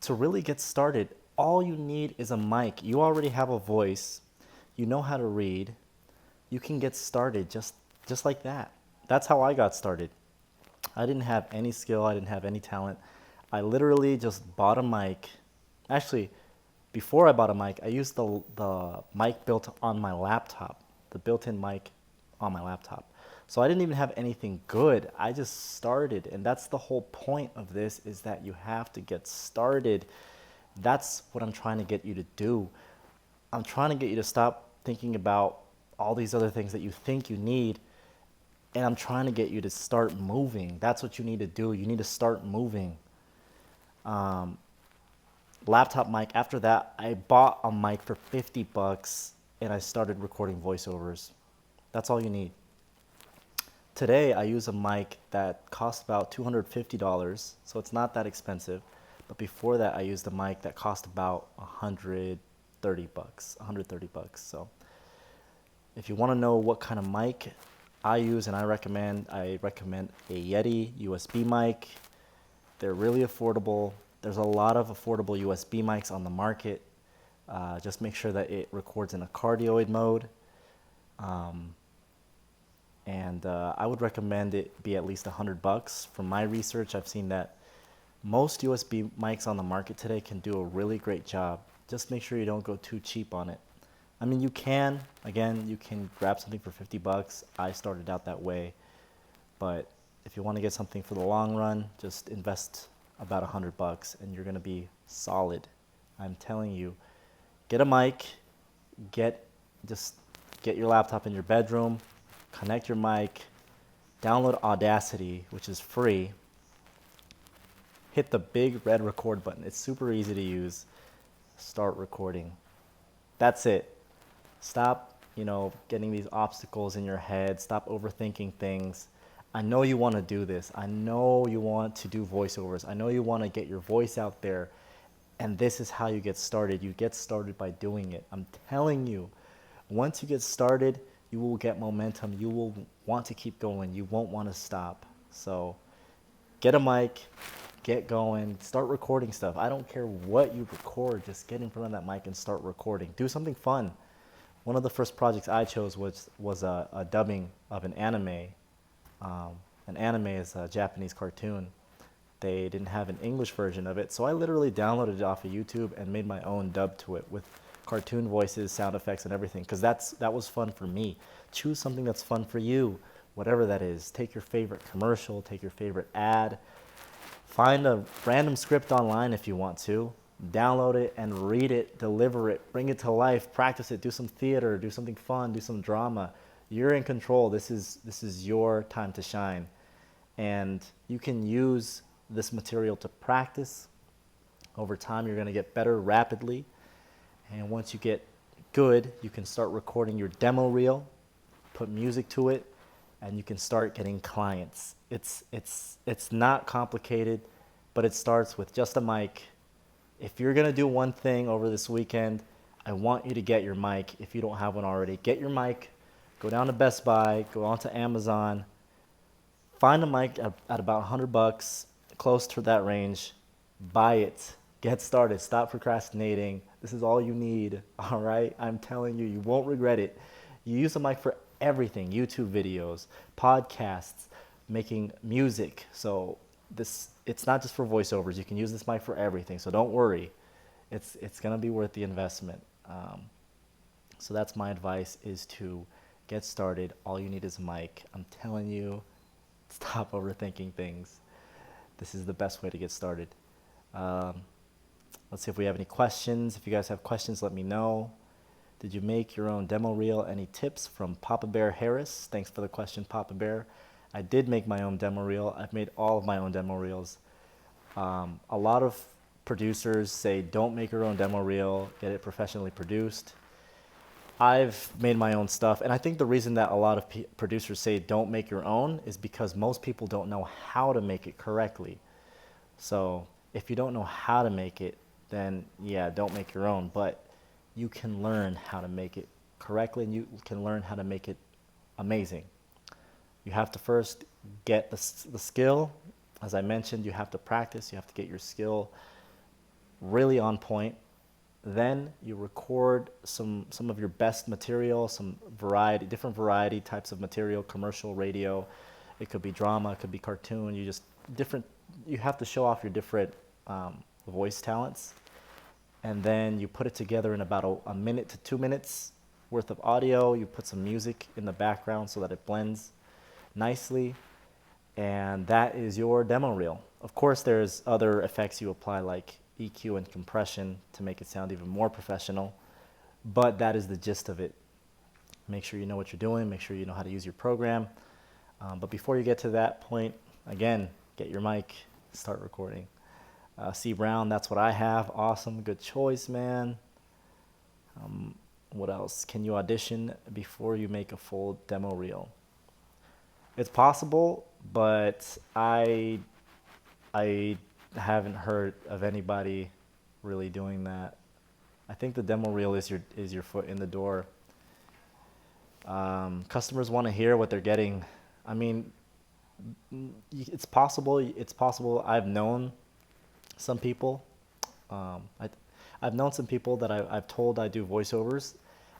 to really get started, all you need is a mic. You already have a voice. You know how to read. You can get started just like that. That's how I got started. I didn't have any skill, I didn't have any talent. I literally just bought a mic. Actually, before I bought a mic, I used the mic built on my laptop, the built-in mic on my laptop. So I didn't even have anything good. I just started, and that's the whole point of this, is that you have to get started. That's what I'm trying to get you to do. I'm trying to get you to stop thinking about all these other things that you think you need, and I'm trying to get you to start moving. That's what you need to do. You need to start moving. Laptop mic. After that, I bought a mic for 50 bucks and I started recording voiceovers. That's all you need. Today, I use a mic that costs about $250, so it's not that expensive. But before that, I used a mic that cost about 130 bucks, 130 bucks. So if you want to know what kind of mic I use and I recommend a Yeti USB mic. They're really affordable. There's a lot of affordable USB mics on the market. Just make sure that it records in a cardioid mode. And I would recommend it be at least 100 bucks. From my research, I've seen that most USB mics on the market today can do a really great job. Just make sure you don't go too cheap on it. I mean, you can grab something for 50 bucks. I started out that way. But if you want to get something for the long run, just invest about 100 bucks and you're going to be solid. I'm telling you, get a mic, just get your laptop in your bedroom, connect your mic, download Audacity, which is free. Hit the big red record button. It's super easy to use. Start recording. That's it. Stop, getting these obstacles in your head. Stop overthinking things. I know you want to do this. I know you want to do voiceovers. I know you want to get your voice out there. And this is how you get started. You get started by doing it. I'm telling you, once you get started, you will get momentum. You will want to keep going. You won't want to stop. So get a mic, get going, start recording stuff. I don't care what you record, just get in front of that mic and start recording. Do something fun. One of the first projects I chose was a dubbing of an anime. An anime is a Japanese cartoon. They didn't have an English version of it, so I literally downloaded it off of YouTube and made my own dub to it with cartoon voices, sound effects, and everything, because that was fun for me. Choose something that's fun for you, whatever that is. Take your favorite commercial, take your favorite ad, find a random script online if you want to, download it and read it, deliver it, bring it to life, practice it, do some theater, do something fun, do some drama. You're in control. This is your time to shine. And you can use this material to practice. Over time, you're going to get better rapidly. And once you get good, you can start recording your demo reel, put music to it, and you can start getting clients. It's not complicated, but it starts with just a mic. If you're going to do one thing over this weekend, I want you to get your mic. If you don't have one already, get your mic, go down to Best Buy, go onto Amazon, find a mic at about 100 bucks, close to that range, buy it, get started, stop procrastinating. This is all you need, all right? I'm telling you, you won't regret it. You use a mic for everything, YouTube videos, podcasts, making music. So it's not just for voiceovers. You can use this mic for everything, so don't worry. It's gonna be worth the investment. So that's my advice, is to get started. All you need is a mic. I'm telling you, stop overthinking things. This is the best way to get started. Let's see if we have any questions. If you guys have questions, let me know. Did you make your own demo reel? Any tips? From Papa Bear Harris. Thanks for the question, Papa Bear. I did make my own demo reel. I've made all of my own demo reels. A lot of producers say don't make your own demo reel, get it professionally produced. I've made my own stuff, and I think the reason that a lot of producers say don't make your own is because most people don't know how to make it correctly. So if you don't know how to make it, then yeah, don't make your own, but you can learn how to make it correctly, and you can learn how to make it amazing. You have to first get the skill. As I mentioned, you have to practice, you have to get your skill really on point. Then you record some of your best material, some variety, different variety types of material, commercial, radio. It could be drama, it could be cartoon. You just different. You have to show off your different voice talents, and then you put it together in about a minute to 2 minutes worth of audio. You put some music in the background so that it blends nicely, and that is your demo reel. Of course, there's other effects you apply like EQ and compression to make it sound even more professional, but that is the gist of it. Make sure you know what you're doing, make sure you know how to use your program. But before you get to that point, again, get your mic, start recording. C. Brown, that's what I have. Awesome, good choice, man. What else? Can you audition before you make a full demo reel? It's possible, but I haven't heard of anybody really doing that. I think the demo reel is your foot in the door. Customers want to hear what they're getting. I mean, it's possible. It's possible. I've known some people. I've known some people that I've told I do voiceovers,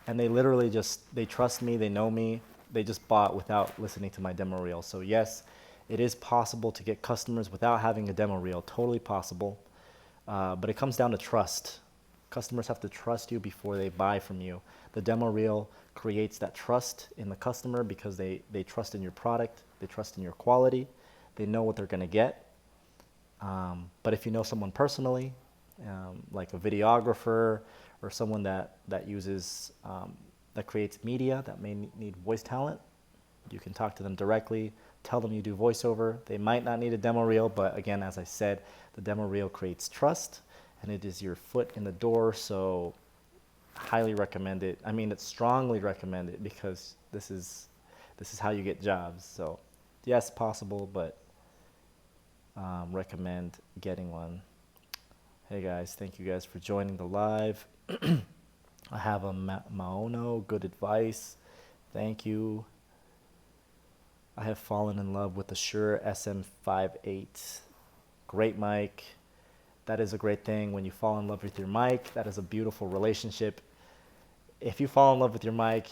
and they literally they trust me. They know me. They just bought without listening to my demo reel. So yes, it is possible to get customers without having a demo reel. Totally possible. But it comes down to trust. Customers have to trust you before they buy from you. The demo reel creates that trust in the customer because they trust in your product, they trust in your quality, they know what they're going to get. But if you know someone personally, like a videographer or someone that uses, that creates media that may need voice talent, you can talk to them directly, tell them you do voiceover. They might not need a demo reel, but again, as I said, the demo reel creates trust, and it is your foot in the door, so highly recommend it. I mean, it's strongly recommend it because this is how you get jobs. So yes, possible, but recommend getting one. Hey guys, thank you guys for joining the live. I have a Maono, good advice. Thank you. I have fallen in love with the Shure SM58. Great mic. That is a great thing. When you fall in love with your mic, that is a beautiful relationship. If you fall in love with your mic,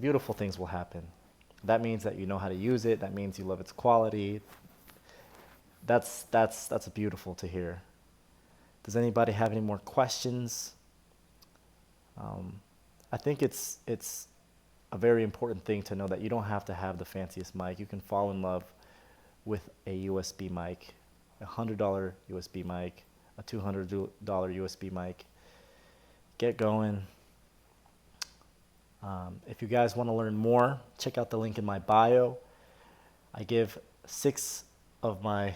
beautiful things will happen. That means that you know how to use it. That means you love its quality. That's beautiful to hear. Does anybody have any more questions? I think it's a very important thing to know that you don't have to have the fanciest mic. You can fall in love with a USB mic, a $100 USB mic, a $200 USB mic. Get going. If you guys want to learn more, check out the link in my bio. I give 6 of my,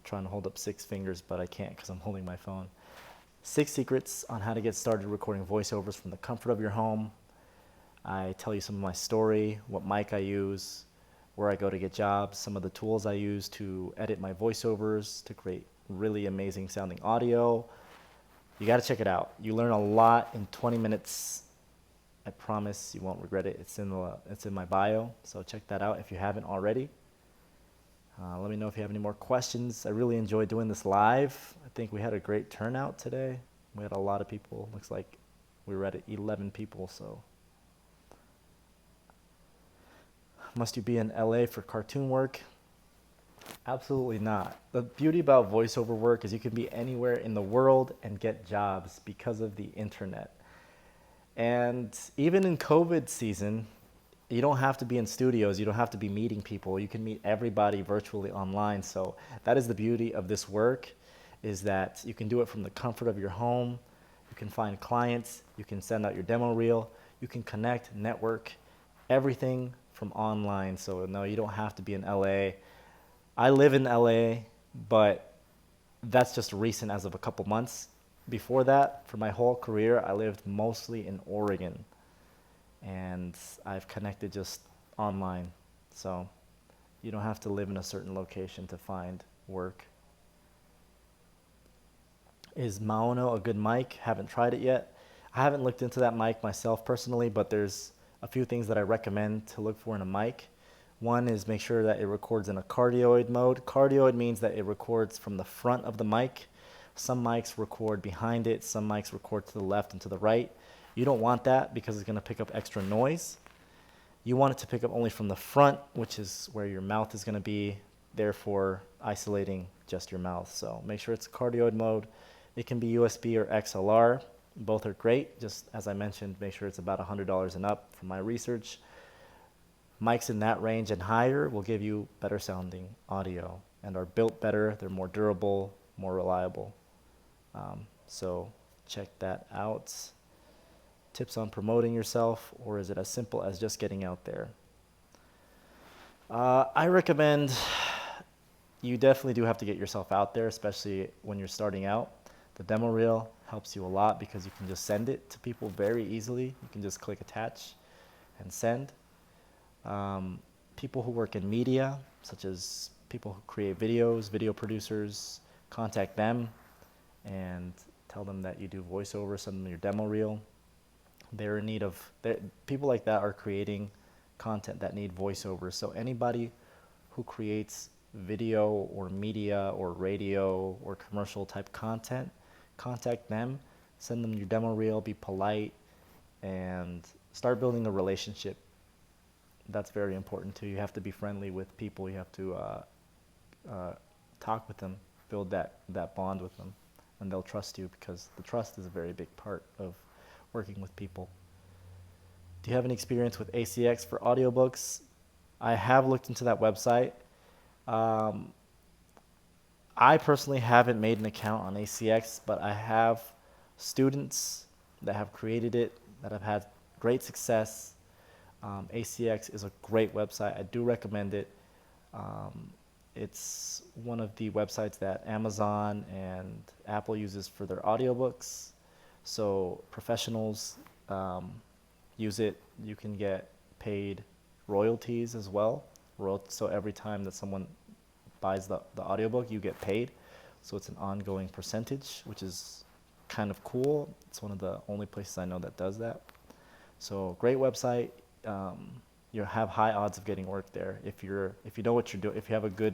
trying to hold up 6 fingers, but I can't because I'm holding my phone. 6 secrets on how to get started recording voiceovers from the comfort of your home. I tell you some of my story, what mic I use, where I go to get jobs, some of the tools I use to edit my voiceovers to create really amazing sounding audio. You got to check it out. You learn a lot in 20 minutes. I promise you won't regret it. It's in my bio, so check that out if you haven't already. Let me know if you have any more questions. I really enjoyed doing this live. I think we had a great turnout today. We had a lot of people. Looks like we were at 11 people, so. Must you be in LA for cartoon work? Absolutely not. The beauty about voiceover work is you can be anywhere in the world and get jobs because of the internet. And even in COVID season, you don't have to be in studios. You don't have to be meeting people. You can meet everybody virtually online. So that is the beauty of this work, is that you can do it from the comfort of your home. You can find clients. You can send out your demo reel. You can connect, network, everything from online. So no, you don't have to be in LA. I live in LA, but that's just recent as of a couple months. Before that, for my whole career, I lived mostly in Oregon. And I've connected just online. So you don't have to live in a certain location to find work. Is Maono a good mic? Haven't tried it yet. I haven't looked into that mic myself personally, but there's a few things that I recommend to look for in a mic. One is make sure that it records in a cardioid mode. Cardioid means that it records from the front of the mic, Some mics record behind it, some mics record to the left and to the right. You don't want that because it's going to pick up extra noise. You want it to pick up only from the front, which is where your mouth is going to be, therefore isolating just your mouth. So make sure it's cardioid mode. It can be USB or XLR. Both are great. Just as I mentioned, make sure it's about $100 and up from my research. Mics in that range and higher will give you better sounding audio and are built better. They're more durable, more reliable. So check that out. Tips on promoting yourself, or is it as simple as just getting out there? I recommend you definitely do have to get yourself out there, especially when you're starting out. The demo reel helps you a lot because you can just send it to people very easily. You can just click attach and send. People who work in media, such as people who create videos, video producers, contact them and tell them that you do voiceover, send them your demo reel. They're in need of, people like that are creating content that need voiceover. So anybody who creates video or media or radio or commercial type content, contact them, send them your demo reel, be polite, and start building a relationship. That's very important too. You have to be friendly with people. You have to talk with them, build that bond with them, and they'll trust you because the trust is a very big part of working with people. Do you have any experience with ACX for audiobooks? I have looked into that website. I personally haven't made an account on ACX, but I have students that have created it, that have had great success. ACX is a great website. I do recommend it. It's one of the websites that Amazon and Apple uses for their audiobooks. So professionals use it. You can get paid royalties as well. So every time that someone buys the audiobook, you get paid. So it's an ongoing percentage, which is kind of cool. It's one of the only places I know that does that. So great website. You have high odds of getting work there if you know what you're doing, if you have a good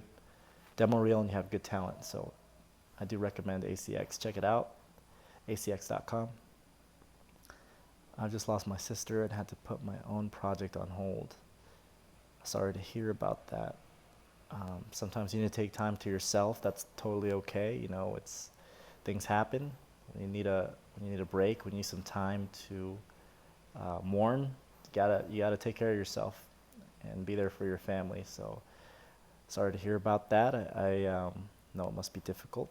demo reel and you have good talent. So I do recommend ACX. Check it out, acx.com. I just lost my sister and had to put my own project on hold. Sorry to hear about that. Sometimes you need to take time to yourself. That's totally okay. You know, things happen. When you need a break, when you need some time to mourn, you gotta take care of yourself and be there for your family. So sorry to hear about that. I know it must be difficult.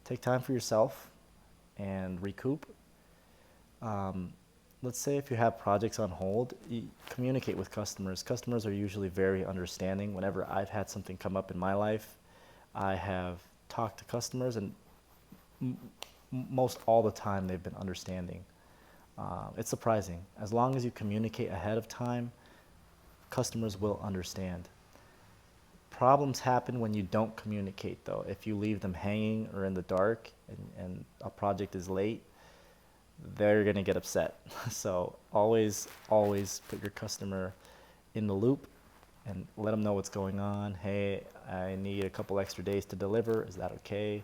Take time for yourself and recoup. Let's say if you have projects on hold, communicate with customers. Customers are usually very understanding. Whenever I've had something come up in my life, I have talked to customers, and most all the time they've been understanding. It's surprising. As long as you communicate ahead of time, customers will understand. Problems happen when you don't communicate, though. If you leave them hanging or in the dark and a project is late, they're going to get upset. So always put your customer in the loop and let them know what's going on. Hey, I need a couple extra days to deliver. Is that okay?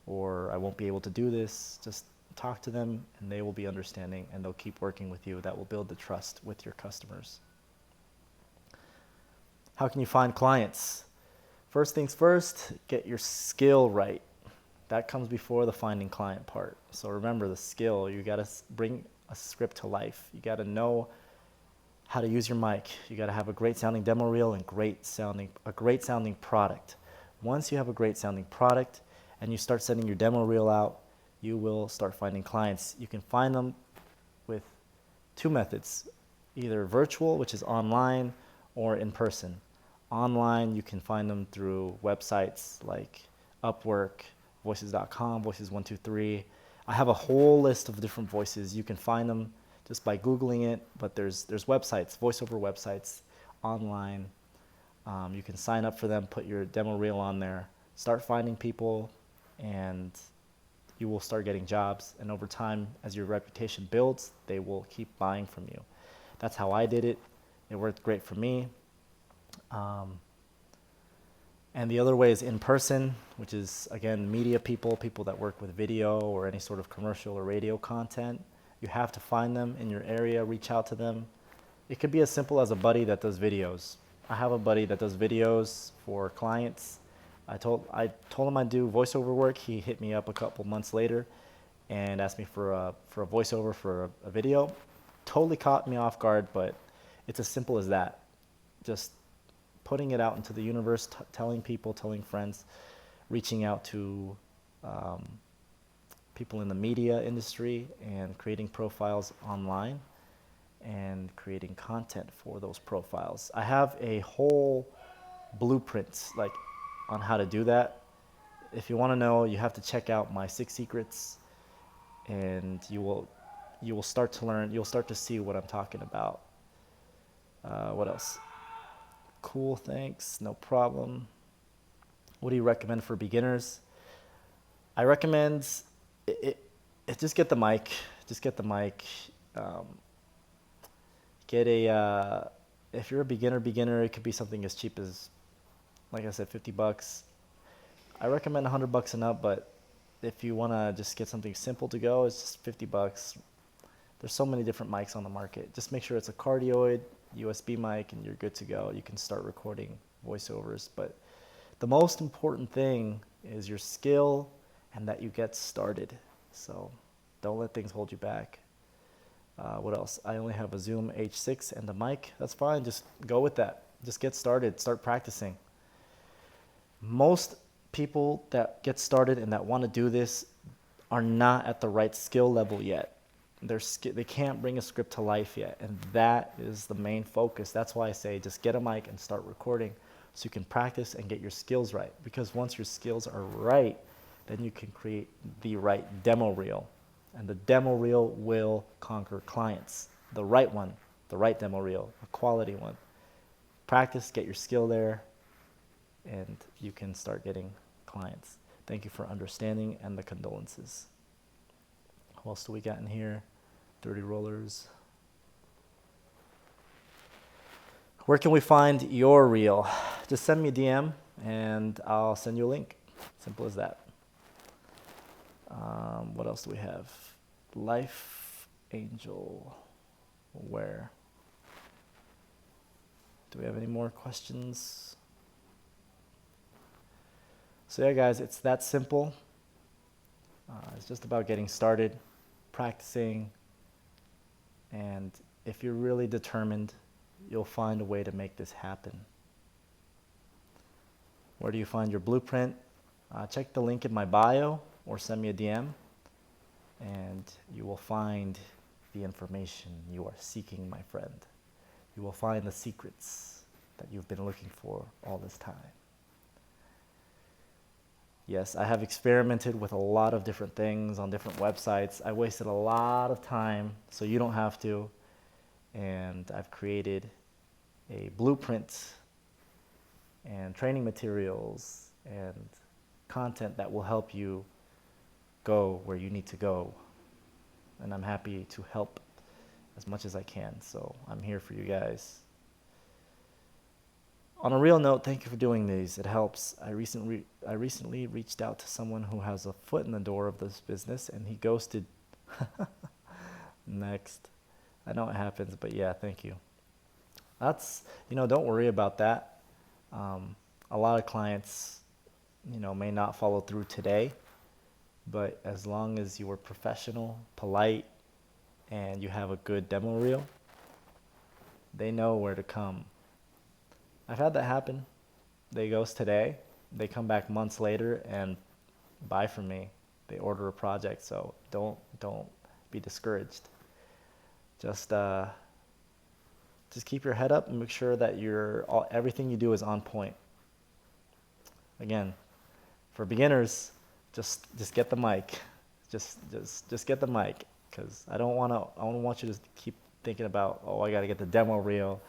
Or I won't be able to do this. Just talk to them and they will be understanding and they'll keep working with you. That will build the trust with your customers. How can you find clients? First things first, get your skill right. That comes before the finding client part. So remember the skill. You got to bring a script to life. You got to know how to use your mic. You got to have a great sounding demo reel and a great sounding product. Once you have a great sounding product and you start sending your demo reel out, you will start finding clients. You can find them with two methods, either virtual, which is online, or in person. Online, you can find them through websites like Upwork, Voices.com, Voices123. I have a whole list of different voices. You can find them just by Googling it, but there's websites, voiceover websites online. You can sign up for them, put your demo reel on there, start finding people, and you will start getting jobs. And over time, as your reputation builds, they will keep buying from you. That's how I did it. It worked great for me. And the other way is in person, which is, again, media people, people that work with video or any sort of commercial or radio content. You have to find them in your area, reach out to them. It could be as simple as a buddy that does videos. I have a buddy that does videos for clients. I told him I'd do voiceover work. He hit me up a couple months later and asked me for a voiceover for a video. Totally caught me off guard, but it's as simple as that. Just putting it out into the universe, telling people, telling friends, reaching out to people in the media industry and creating profiles online and creating content for those profiles. I have a whole blueprint like on how to do that. If you want to know, you have to check out my 6 secrets, and you will start to learn, you'll start to see what I'm talking about. What else? Cool, thanks, no problem. What do you recommend for beginners? I recommend just get the mic. Just get the mic. Get a if you're a beginner, it could be something as cheap as, like I said, $50. I recommend $100 and up, but if you want to just get something simple to go, it's just $50. There's so many different mics on the market. Just make sure it's a cardioid USB mic and you're good to go. You can start recording voiceovers. But the most important thing is your skill and that you get started. So don't let things hold you back. What else? I only have a Zoom H6 and a mic. That's fine. Just go with that. Just get started. Start practicing. Most people that get started and that want to do this are not at the right skill level yet. They can't bring a script to life yet, and that is the main focus. That's why I say just get a mic and start recording so you can practice and get your skills right. Because once your skills are right, then you can create the right demo reel. And the demo reel will conquer clients. The right one, the right demo reel, a quality one. Practice, get your skill there, and you can start getting clients. Thank you for understanding and the condolences. What else do we got in here? Dirty Rollers. Where can we find your reel? Just send me a DM and I'll send you a link. Simple as that. What else do we have? Life Angel. Where? Do we have any more questions? So yeah, guys, it's that simple. It's just about getting started, practicing, and if you're really determined, you'll find a way to make this happen. Where do you find your blueprint? Check the link in my bio or send me a DM, and you will find the information you are seeking, my friend. You will find the secrets that you've been looking for all this time. Yes, I have experimented with a lot of different things on different websites. I wasted a lot of time, so you don't have to. And I've created a blueprint and training materials and content that will help you go where you need to go. And I'm happy to help as much as I can. So I'm here for you guys. On a real note, thank you for doing these. It helps. I recently reached out to someone who has a foot in the door of this business, and he ghosted. Next. I know it happens, but yeah, thank you. That's, don't worry about that. A lot of clients, may not follow through today, but as long as you are professional, polite, and you have a good demo reel, they know where to come. I've had that happen. They ghost today, they come back months later and buy from me. They order a project, so don't be discouraged. Just keep your head up and make sure that everything you do is on point. Again, for beginners, just get the mic. Just get the mic, because I don't want you to keep thinking about, I got to get the demo reel.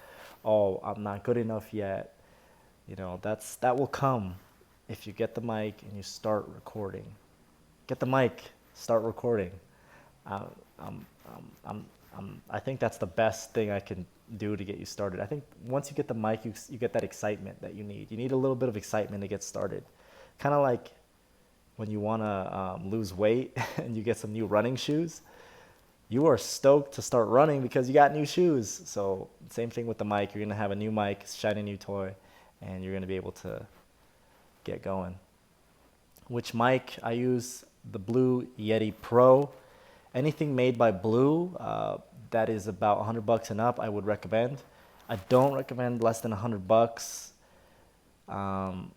I'm not good enough yet. That will come if you get the mic and you start recording. Get the mic, start recording. I'm I think that's the best thing I can do to get you started. I think once you get the mic, you get that excitement that you need. You need a little bit of excitement to get started. Kind of like when you want to lose weight and you get some new running shoes. You are stoked to start running because you got new shoes. So same thing with the mic. You're going to have a new mic, shiny new toy, and you're going to be able to get going. Which mic? I use the Blue Yeti Pro. Anything made by Blue that is about $100 and up, I would recommend. I don't recommend less than $100. Um,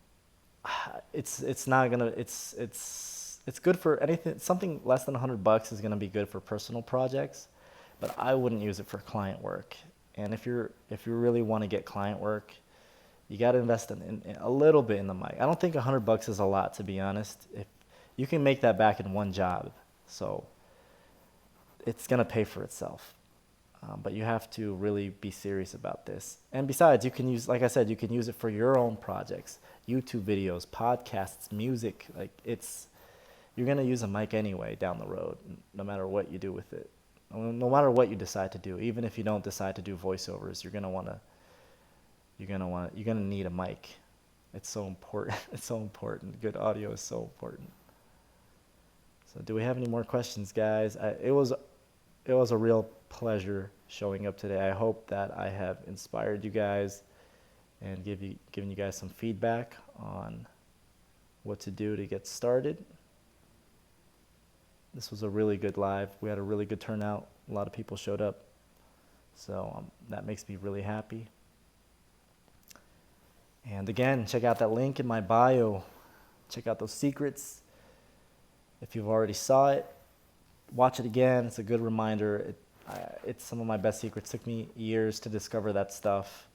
it's not gonna it's good for anything. Something less than $100 is gonna be good for personal projects, but I wouldn't use it for client work. And if you really want to get client work, you got to invest in a little bit in the mic. I don't think $100 is a lot, to be honest. If you can make that back in one job, so it's gonna pay for itself. But you have to really be serious about this. And besides, you can use, like I said, you can use it for your own projects, YouTube videos, podcasts, music. Like you're gonna use a mic anyway down the road, no matter what you do with it. No matter what you decide to do, even if you don't decide to do voiceovers, you're gonna need a mic. It's so important. It's so important. Good audio is so important. So, do we have any more questions, guys? It was a real pleasure showing up today. I hope that I have inspired you guys and given you guys some feedback on what to do to get started. This was a really good live. We had a really good turnout. A lot of people showed up. So that makes me really happy. And again, check out that link in my bio. Check out those secrets. If you've already saw it, watch it again. It's a good reminder. It's some of my best secrets. It took me years to discover that stuff,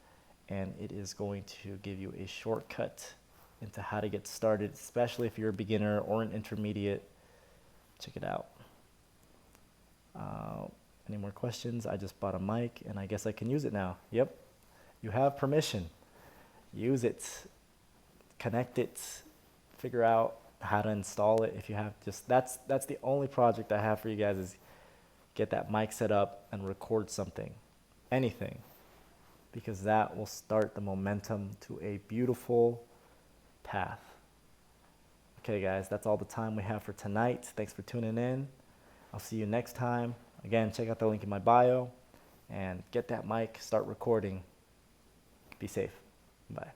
and it is going to give you a shortcut into how to get started, especially if you're a beginner or an intermediate. Check it out. Any more questions? I just bought a mic, and I guess I can use it now. Yep, you have permission. Use it, connect it, figure out how to install it. If you have that's the only project I have for you guys, is get that mic set up and record something, anything, because that will start the momentum to a beautiful path. Okay, guys, that's all the time we have for tonight. Thanks for tuning in. I'll see you next time. Again, check out the link in my bio and get that mic, start recording. Be safe. Bye.